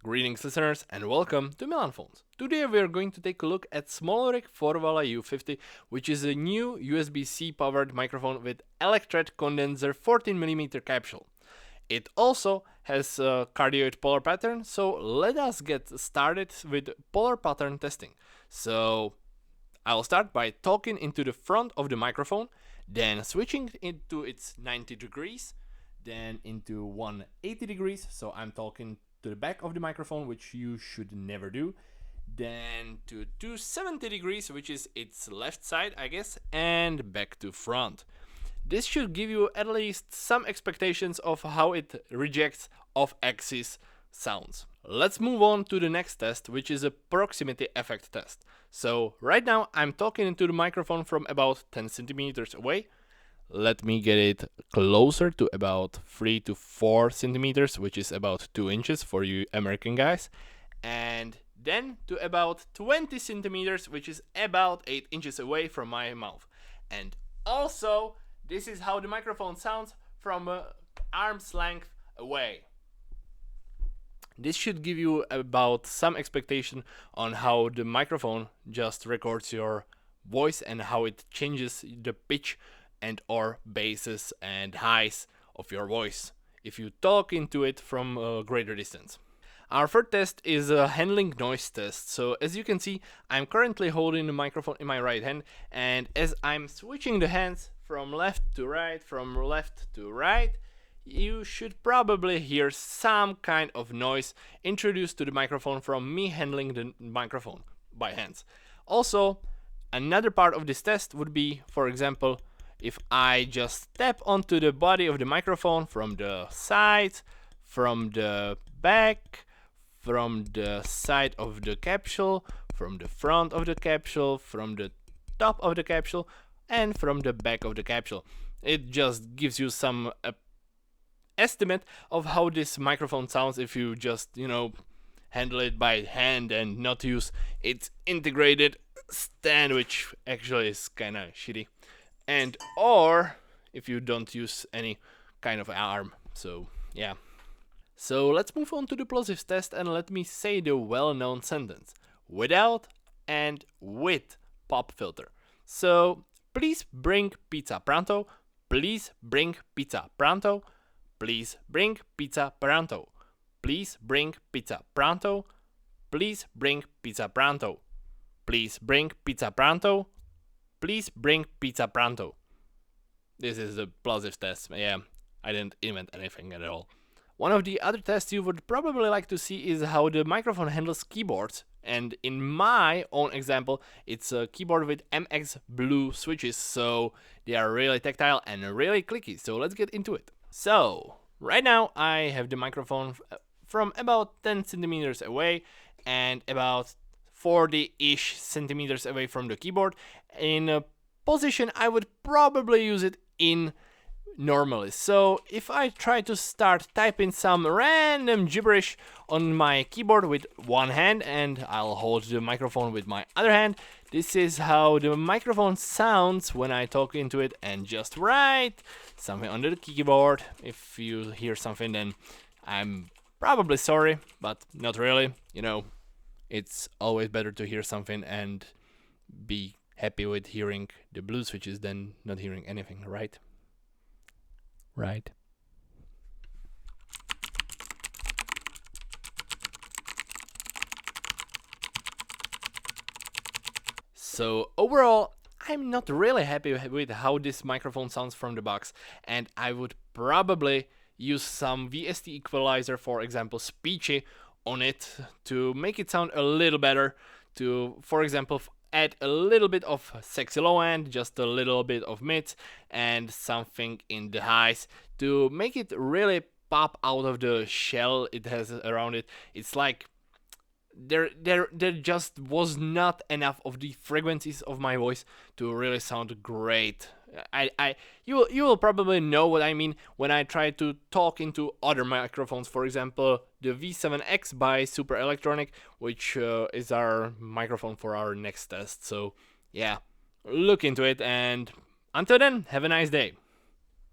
Greetings listeners and welcome to Milan Phones. Today we are going to take a look at SmallRig Forevala U50, which is a new USB-C powered microphone with Electret condenser 14mm capsule. It also has a cardioid polar pattern, so let us get started with polar pattern testing. So I'll start by talking into the front of the microphone, then switching into its 90 degrees, then into 180 degrees, so I'm talking to the back of the microphone, which you should never do, then to 270 degrees, which is its left side, I guess, and back to front. This should give you at least some expectations of how it rejects off-axis sounds. Let's move on to the next test, which is a proximity effect test. So right now I'm talking into the microphone from about 10 centimeters away. Let me get it closer to about 3 to 4 centimeters, which is about 2 inches for you American guys. And then to about 20 centimeters, which is about 8 inches away from my mouth. And also, this is how the microphone sounds from arm's length away. This should give you about some expectation on how the microphone just records your voice and how it changes the pitch and or basses and highs of your voice if you talk into it from a greater distance. Our third test is a handling noise test. So as you can see, I'm currently holding the microphone in my right hand, and as I'm switching the hands from left to right, you should probably hear some kind of noise introduced to the microphone from me handling the microphone by hands. Also, another part of this test would be, for example, if I just tap onto the body of the microphone from the side, from the back, from the side of the capsule, from the front of the capsule, from the top of the capsule, and from the back of the capsule. It just gives you some estimate of how this microphone sounds if you just, handle it by hand and not use its integrated stand, which actually is kind of shitty. And or if you don't use any kind of arm. So yeah. So let's move on to the Plosive Test and let me say the well-known sentence. Without and with pop filter. So please bring pizza pronto. Please bring pizza pronto. Please bring pizza pronto. Please bring pizza pronto. Please bring pizza pronto. Please bring pizza pronto. Please bring pizza pronto. This is the Plosive Test. Yeah, I didn't invent anything at all. One of the other tests you would probably like to see is how the microphone handles keyboards. And in my own example, it's a keyboard with MX blue switches, so they are really tactile and really clicky. So let's get into it. So right now I have the microphone from about 10 centimeters away and about 40-ish centimeters away from the keyboard. In a position I would probably use it in normally. So if I try to start typing some random gibberish on my keyboard with one hand and I'll hold the microphone with my other hand, this is how the microphone sounds when I talk into it and just write something on the keyboard. If you hear something, then I'm probably sorry, but not really. It's always better to hear something and be happy with hearing the blue switches than not hearing anything, right? Right. So overall, I'm not really happy with how this microphone sounds from the box, and I would probably use some VST equalizer, for example Speechy, on it to make it sound a little better, to, for example, add a little bit of sexy low end, just a little bit of mid, and something in the highs to make it really pop out of the shell it has around it. It's like there just was not enough of the frequencies of my voice to really sound great. You will probably know what I mean when I try to talk into other microphones. For example, the V7X by Super Electronic, which is our microphone for our next test. So yeah, look into it, and until then, have a nice day.